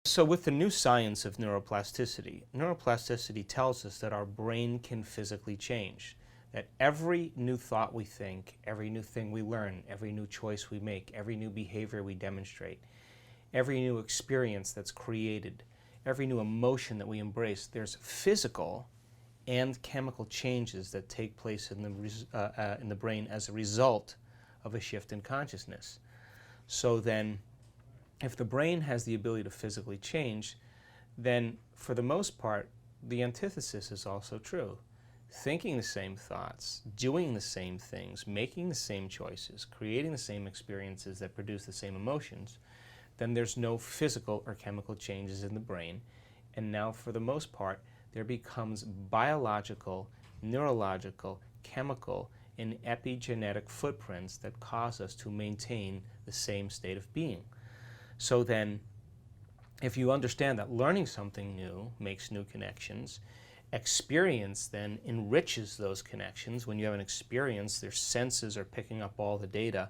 So with the new science of neuroplasticity tells us that our brain can physically change, that every new thought we think, every new thing we learn, every new choice we make, every new behavior we demonstrate, every new experience that's created, every new emotion that we embrace, there's physical and chemical changes that take place in the brain as a result of a shift in consciousness. So then, if the brain has the ability to physically change, then for the most part, the antithesis is also true. Thinking the same thoughts, doing the same things, making the same choices, creating the same experiences that produce the same emotions, then there's no physical or chemical changes in the brain. And now, for the most part, there becomes biological, neurological, chemical, and epigenetic footprints that cause us to maintain the same state of being. So then, if you understand that learning something new makes new connections, experience then enriches those connections. When you have an experience, their senses are picking up all the data,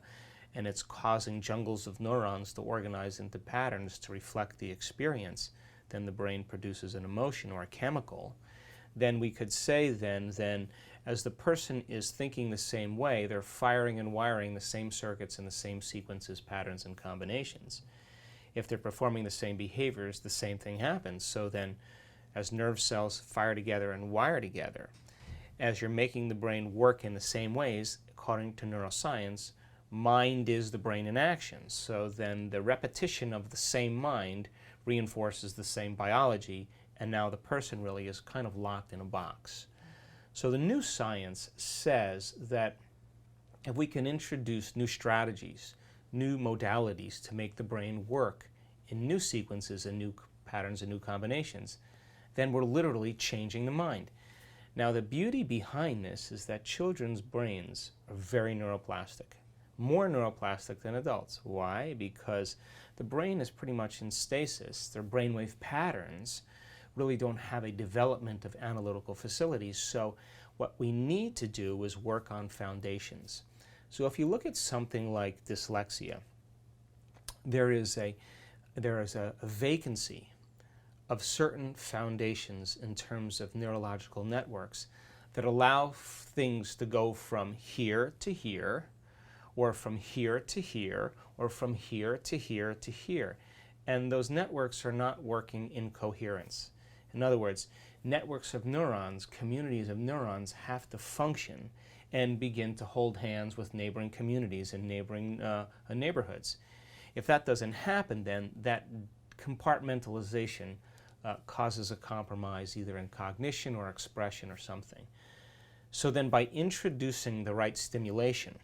and it's causing jungles of neurons to organize into patterns to reflect the experience. Then the brain produces an emotion or a chemical. Then we could say then as the person is thinking the same way, they're firing and wiring the same circuits in the same sequences, patterns, and combinations. If they're performing the same behaviors, the same thing happens. So then, as nerve cells fire together and wire together, as you're making the brain work in the same ways, according to neuroscience, mind is the brain in action. So then the repetition of the same mind reinforces the same biology, and now the person really is kind of locked in a box. So the new science says that if we can introduce new strategies, new modalities to make the brain work in new sequences and new patterns and new combinations, then we're literally changing the mind. Now, the beauty behind this is that children's brains are very neuroplastic, more neuroplastic than adults. Why? Because the brain is pretty much in stasis. Their brainwave patterns really don't have a development of analytical facilities. So what we need to do is work on foundations. So if you look at something like dyslexia, there is a vacancy of certain foundations in terms of neurological networks that allow things to go from here to here, or from here to here, or from here to here to here. And those networks are not working in coherence. In other words, networks of neurons, communities of neurons have to function and begin to hold hands with neighboring communities and neighboring neighborhoods. If that doesn't happen, then that compartmentalization causes a compromise either in cognition or expression or something. So then by introducing the right stimulation,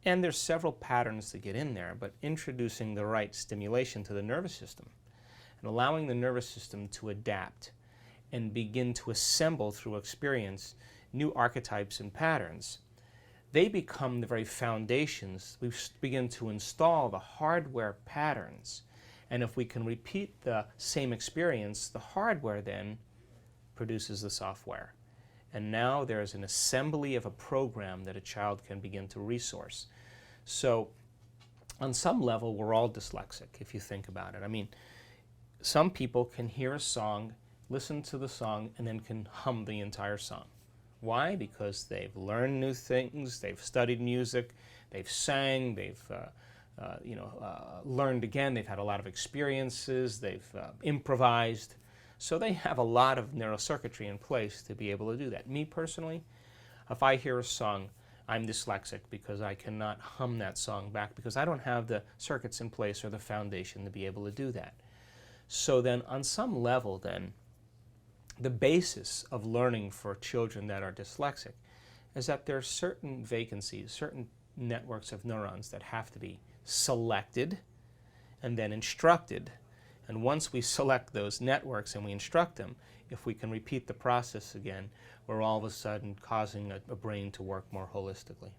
and there's several patterns that get in there, but introducing the right stimulation to the nervous system and allowing the nervous system to adapt and begin to assemble through experience new archetypes and patterns, they become the very foundations. We begin to install the hardware patterns, and if we can repeat the same experience, the hardware then produces the software. And now there's an assembly of a program that a child can begin to resource. So on some level, we're all dyslexic, if you think about it. I mean, some people can hear a song, listen to the song, and then can hum the entire song. Why? Because they've learned new things, they've studied music, they've sang, they've learned again, they've had a lot of experiences, they've improvised. So they have a lot of neurocircuitry in place to be able to do that. Me personally, if I hear a song, I'm dyslexic because I cannot hum that song back because I don't have the circuits in place or the foundation to be able to do that. So then on some level then, the basis of learning for children that are dyslexic is that there are certain vacancies, certain networks of neurons that have to be selected and then instructed. And once we select those networks and we instruct them, if we can repeat the process again, we're all of a sudden causing a brain to work more holistically.